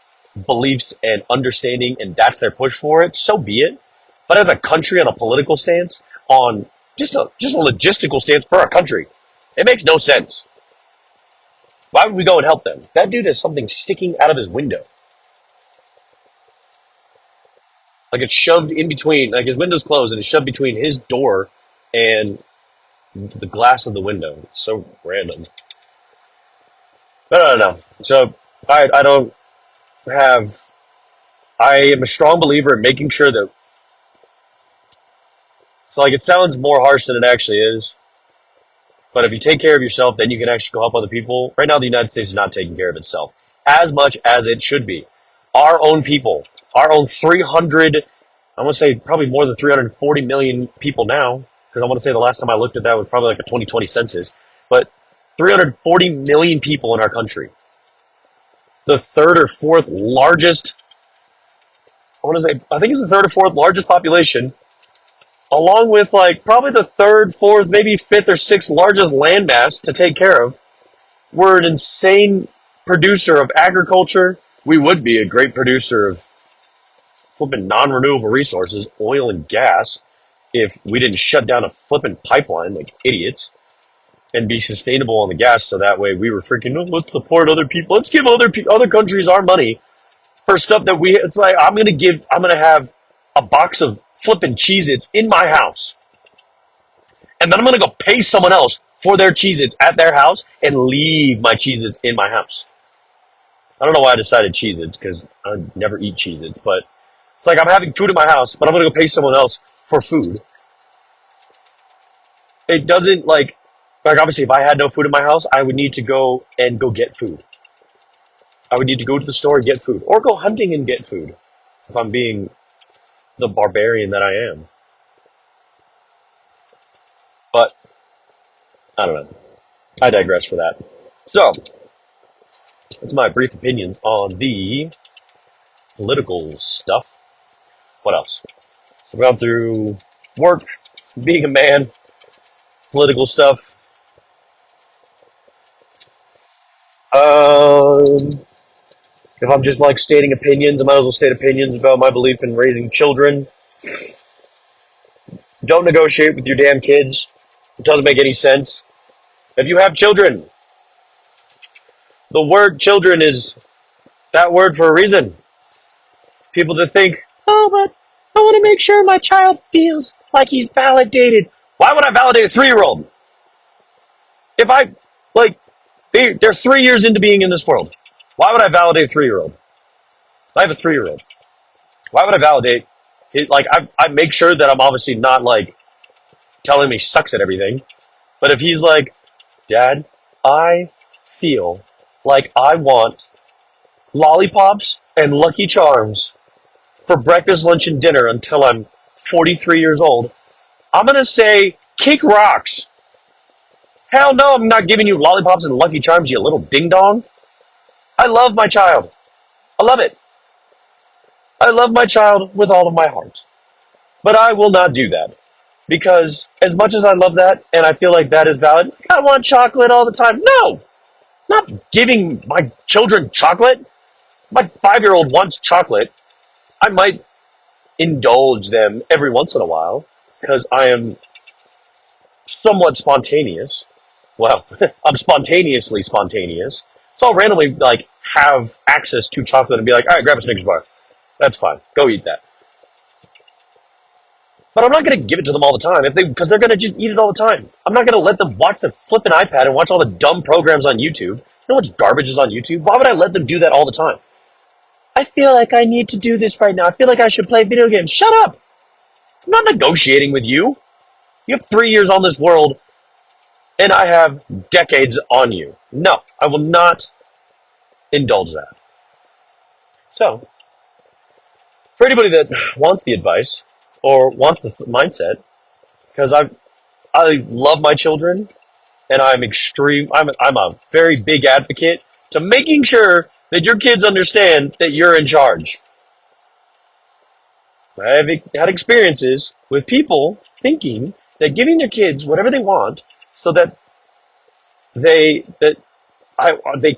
beliefs and understanding, and that's their push for it, so be it. But as a country, on a political stance, on just a logistical stance for our country, it makes no sense. Why would we go and help them? That dude has something sticking out of his window. Like it's shoved in between, like his window's closed and it's shoved between his door and the glass of the window. It's so random. But I don't know. So I don't have. I am a strong believer in making sure that. So like it sounds more harsh than it actually is. But if you take care of yourself, then you can actually go help other people. Right now, the United States is not taking care of itself as much as it should be. Our own people, our own 300, I want to say probably more than 340 million people now, because I want to say the last time I looked at that was probably like a 2020 census, but 340 million people in our country. The third or fourth largest, I think it's the third or fourth largest population, along with like probably the third, fourth, maybe fifth or sixth largest landmass to take care of. We're an insane producer of agriculture. We would be a great producer of flipping non-renewable resources, oil and gas, if we didn't shut down a flipping pipeline like idiots and be sustainable on the gas. So that way we were freaking, oh, let's support other people. Let's give other countries our money for stuff that we, it's like, I'm going to have a box of flipping Cheez-Its in my house. And then I'm going to go pay someone else for their Cheez-Its at their house and leave my Cheez-Its in my house. I don't know why I decided Cheez-Its because I never eat Cheez-Its, but it's like I'm having food in my house, but I'm going to go pay someone else for food. It doesn't like obviously if I had no food in my house, I would need to go get food. I would need to go to the store and get food or go hunting and get food if I'm being the barbarian that I am. But I don't know. I digress for that. So, that's my brief opinions on the political stuff. What else? So I've gone through work, being a man, political stuff. If I'm just like stating opinions, I might as well state opinions about my belief in raising children. Don't negotiate with your damn kids. It doesn't make any sense. If you have children, the word children is that word for a reason. People that think, oh, but I want to make sure my child feels like he's validated. Why would I validate a 3-year-old? If they're 3 years into being in this world. Why would I validate a 3-year-old? I have a 3-year-old. Why would I validate it? Like, I make sure that I'm obviously not like telling him he sucks at everything. But if he's like, Dad, I feel like I want lollipops and Lucky Charms for breakfast, lunch, and dinner until I'm 43 years old, I'm going to say, kick rocks. Hell no, I'm not giving you lollipops and Lucky Charms, you little ding-dong. I love my child. I love it. I love my child with all of my heart. But I will not do that. Because as much as I love that, and I feel like that is valid, I want chocolate all the time. No! Not giving my children chocolate. My 5-year-old wants chocolate. I might indulge them every once in a while, because I am somewhat spontaneous. Well, I'm spontaneously spontaneous. So I'll randomly, like, have access to chocolate and be like, all right, grab a Snickers bar. That's fine. Go eat that. But I'm not going to give it to them all the time because they're going to just eat it all the time. I'm not going to let them watch the flipping iPad and watch all the dumb programs on YouTube. You know how much garbage is on YouTube? Why would I let them do that all the time? I feel like I need to do this right now. I feel like I should play video games. Shut up! I'm not negotiating with you. You have 3 years on this world, and I have decades on you. No, I will not indulge that. So, for anybody that wants the advice or wants the mindset, because I love my children, and I'm a very big advocate to making sure that your kids understand that you're in charge. I have had experiences with people thinking that giving their kids whatever they want, so that they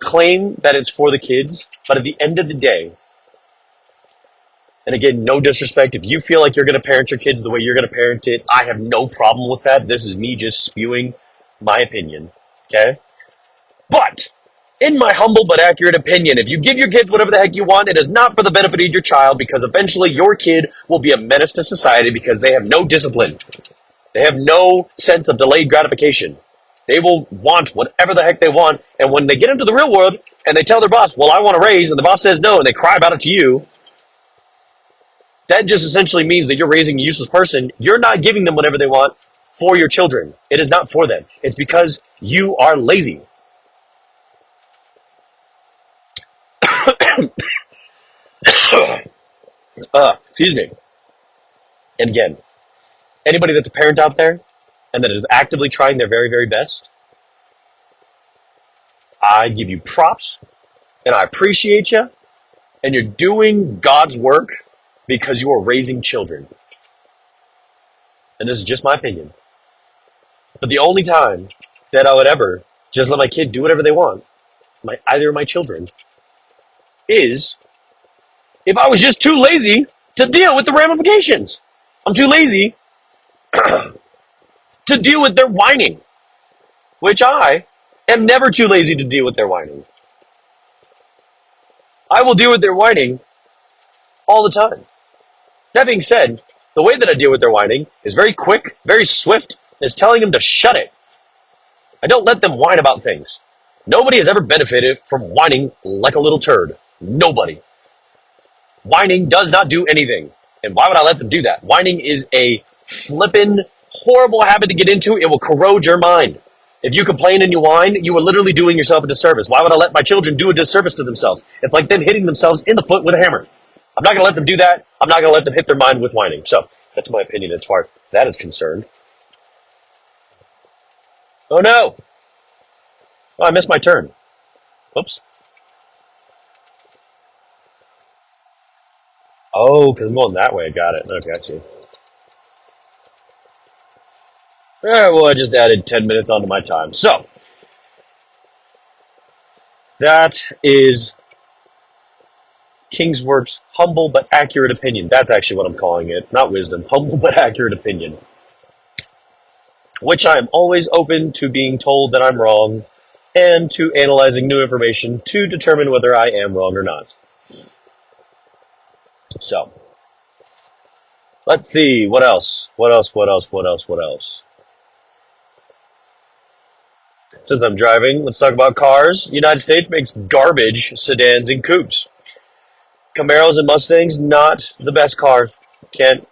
claim that it's for the kids, but at the end of the day, and again, no disrespect, if you feel like you're going to parent your kids the way you're going to parent it, I have no problem with that. This is me just spewing my opinion, okay? But In my humble but accurate opinion, if you give your kids whatever the heck you want, it is not for the benefit of your child because eventually your kid will be a menace to society because they have no discipline. They have no sense of delayed gratification. They will want whatever the heck they want, and when they get into the real world and they tell their boss, well, I want a raise, and the boss says no, and they cry about it to you, that just essentially means that you're raising a useless person. You're not giving them whatever they want for your children. It is not for them. It's because you are lazy. Excuse me. And again, anybody that's a parent out there and that is actively trying their very, very best, I give you props and I appreciate you. And you're doing God's work because you are raising children. And this is just my opinion. But the only time that I would ever just let my kid do whatever they want, either of my children, is if I was just too lazy to deal with the ramifications. I'm too lazy to deal with their whining, which I am never too lazy to deal with their whining. I will deal with their whining all the time. That being said, the way that I deal with their whining is very quick, very swift, is telling them to shut it. I don't let them whine about things. Nobody has ever benefited from whining like a little turd. Nobody. Whining does not do anything. And why would I let them do that? Whining is a flippin' horrible habit to get into. It will corrode your mind. If you complain and you whine, you are literally doing yourself a disservice. Why would I let my children do a disservice to themselves? It's like them hitting themselves in the foot with a hammer. I'm not going to let them do that. I'm not going to let them hit their mind with whining. So that's my opinion as far as that is concerned. Oh no! Oh, I missed my turn. Oops. Oh, because I'm going that way. Got it. Okay, I see. All right, well, I just added 10 minutes onto my time. So that is Kingsworth's humble but accurate opinion. That's actually what I'm calling it. Not wisdom. Humble but accurate opinion. Which I am always open to being told that I'm wrong and to analyzing new information to determine whether I am wrong or not. So, let's see. What else? What else? What else? What else? What else? Since I'm driving, let's talk about cars. The United States makes garbage sedans and coupes. Camaros and Mustangs, not the best cars. Can't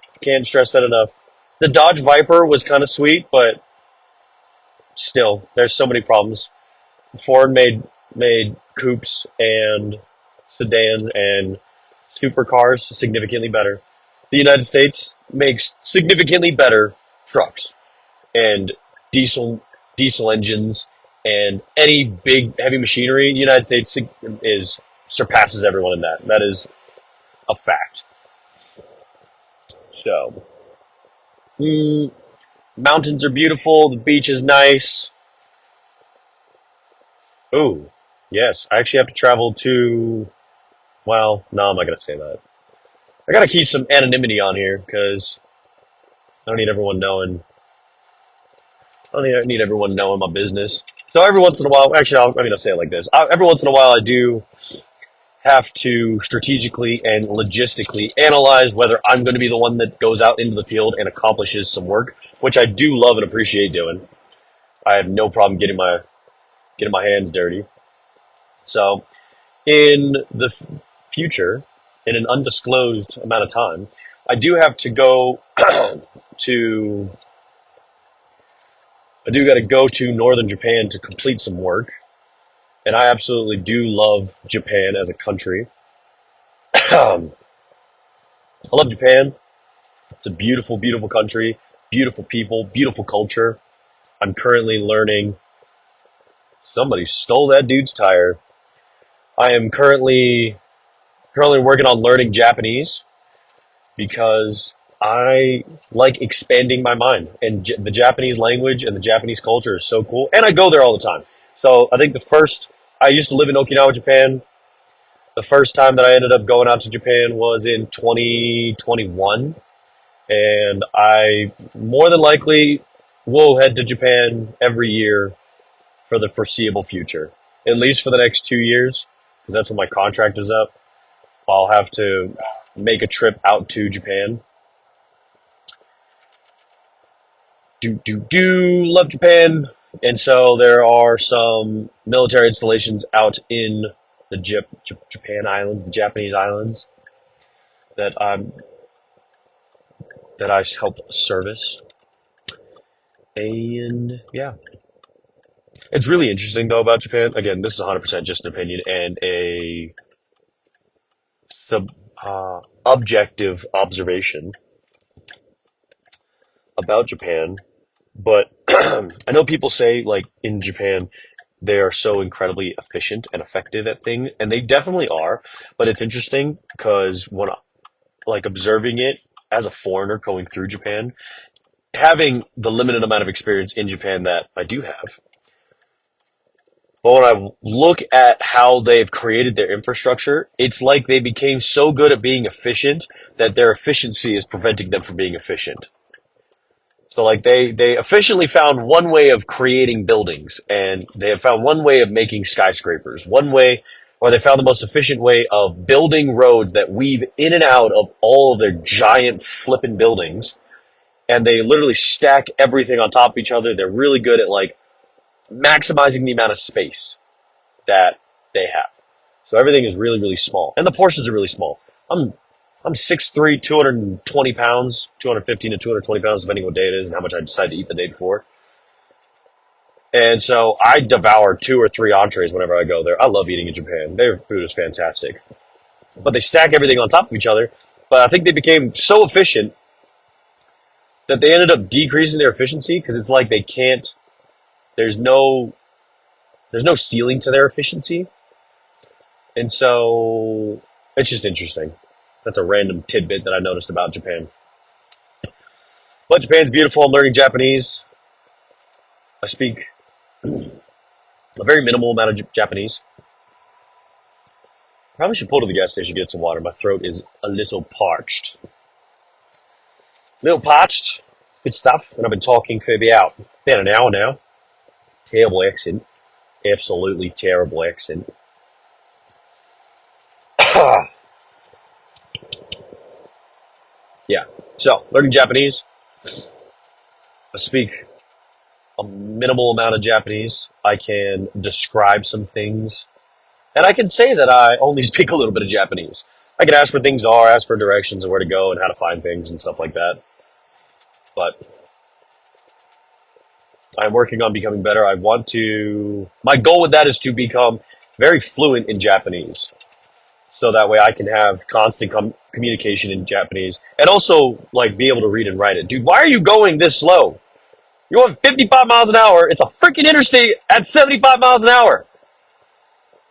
stress that enough. The Dodge Viper was kind of sweet, but still, there's so many problems. Ford made coupes and sedans and supercars significantly better. The United States makes significantly better trucks and diesel engines and any big heavy machinery. The United States surpasses everyone in that. That is a fact. So, mountains are beautiful. The beach is nice. Oh, yes. I actually have to travel to. Well, no, I'm not gonna say that. I gotta keep some anonymity on here because I don't need everyone knowing. I don't need everyone knowing my business. So every once in a while, actually, I'll say it like this. Every once in a while, I do have to strategically and logistically analyze whether I'm going to be the one that goes out into the field and accomplishes some work, which I do love and appreciate doing. I have no problem getting my hands dirty. So, in the future, in an undisclosed amount of time, I do have to go to. I do got to go to northern Japan to complete some work, and I absolutely do love Japan as a country. I love Japan. It's a beautiful, beautiful country, beautiful people, beautiful culture. I'm currently learning. Somebody stole that dude's tire. I am currently working on learning Japanese because I like expanding my mind. And the Japanese language and the Japanese culture is so cool. And I go there all the time. So I think I used to live in Okinawa, Japan. The first time that I ended up going out to Japan was in 2021. And I more than likely will head to Japan every year for the foreseeable future. at least for the next 2 years, because that's when my contract is up. I'll have to make a trip out to Japan. Love Japan. And so there are some military installations out in the Japan islands, the Japanese islands that I help service. And yeah, it's really interesting though about Japan. Again, this is 100% just an opinion and a objective observation about Japan. But I know people say like in Japan they are so incredibly efficient and effective at things, and they definitely are. But it's interesting because when like observing it as a foreigner going through Japan, having the limited amount of experience in Japan that I do have, but when I look at how they've created their infrastructure, it's like they became so good at being efficient that their efficiency is preventing them from being efficient. So like they efficiently found one way of creating buildings, and they have found one way of making skyscrapers, one way, or they found the most efficient way of building roads that weave in and out of all of their giant flippin' buildings, and they literally stack everything on top of each other. They're really good at like maximizing the amount of space that they have. So everything is really, really small. And the portions are really small. I'm 6'3", 220 pounds, 215 to 220 pounds, depending what day it is and how much I decide to eat the day before. And so I devour 2 or 3 entrees whenever I go there. I love eating in Japan. Their food is fantastic. But they stack everything on top of each other. But I think they became so efficient that they ended up decreasing their efficiency because it's like they can't, there's no ceiling to their efficiency. And so it's just interesting. That's a random tidbit that I noticed about Japan. But Japan's beautiful. I'm learning Japanese. I speak a very minimal amount of Japanese. Probably should pull to the gas station to get some water. My throat is a little parched. Good stuff. And I've been talking for about an hour now. Terrible accent. Absolutely terrible accent. Yeah. So, learning Japanese. I speak a minimal amount of Japanese. I can describe some things. And I can say that I only speak a little bit of Japanese. I can ask where things are, ask for directions and where to go and how to find things and stuff like that. But I'm working on becoming better. My goal with that is to become very fluent in Japanese. So that way I can have constant communication in Japanese and also like be able to read and write it. Dude, why are you going this slow? You're going 55 miles an hour. It's a freaking interstate at 75 miles an hour.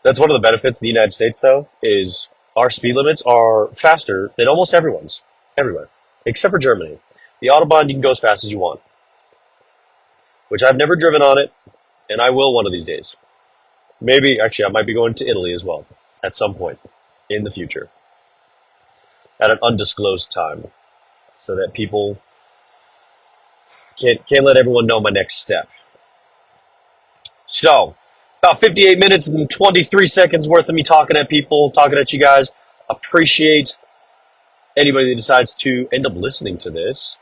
That's one of the benefits of the United States, though, is our speed limits are faster than almost everyone's. Everywhere. Except for Germany. The Autobahn, you can go as fast as you want. Which I've never driven on it, and I will one of these days. Maybe, actually, I might be going to Italy as well at some point in the future. At an undisclosed time. So that people can't let everyone know my next step. So, about 58 minutes and 23 seconds worth of me talking at people, talking at you guys. Appreciate anybody that decides to end up listening to this.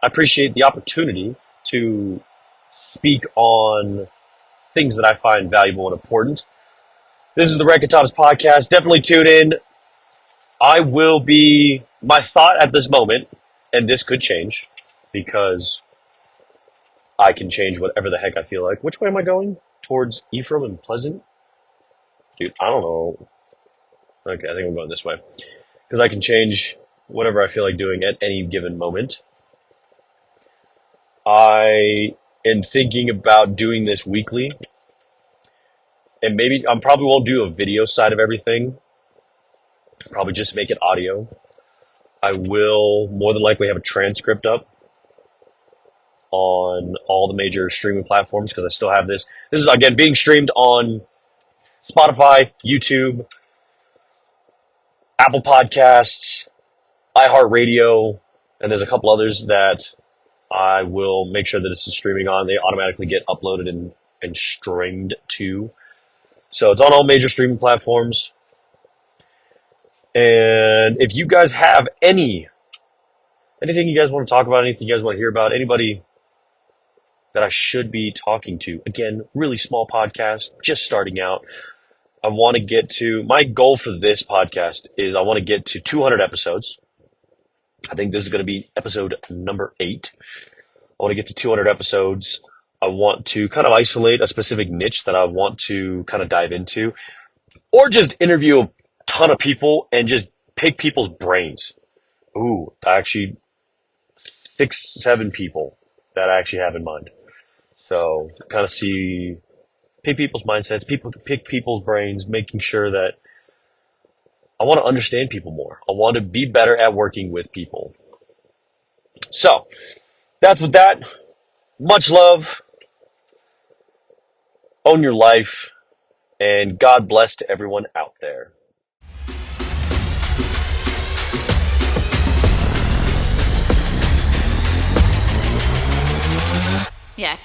I appreciate the opportunity to speak on things that I find valuable and important. This is the Red Katanas podcast. Definitely tune in. My thought at this moment, and this could change because I can change whatever the heck I feel like. Which way am I going? Towards Ephraim and Pleasant? Dude, I don't know. Okay, I think I'm going this way. Because I can change whatever I feel like doing at any given moment. I am thinking about doing this weekly. And maybe I probably won't do a video side of everything. Probably just make it audio. I will more than likely have a transcript up on all the major streaming platforms because I still have this. This is, again, being streamed on Spotify, YouTube, Apple Podcasts, iHeartRadio, and there's a couple others that I will make sure that this is streaming on. They automatically get uploaded and streamed to. So it's on all major streaming platforms. And if you guys have anything you guys want to talk about, anything you guys want to hear about, anybody that I should be talking to, again, really small podcast, just starting out. I want to get to, my goal for this podcast is I want to get to 200 episodes. I think this is going to be episode number 8. I want to get to 200 episodes. I want to kind of isolate a specific niche that I want to kind of dive into, or just interview a ton of people and just pick people's brains. Ooh, actually 6, 7 people that I actually have in mind. So kind of pick people's mindsets, pick people's brains, making sure that I want to understand people more. I want to be better at working with people. So that's with that. Much love. Own your life. And God bless to everyone out there.
Yeah.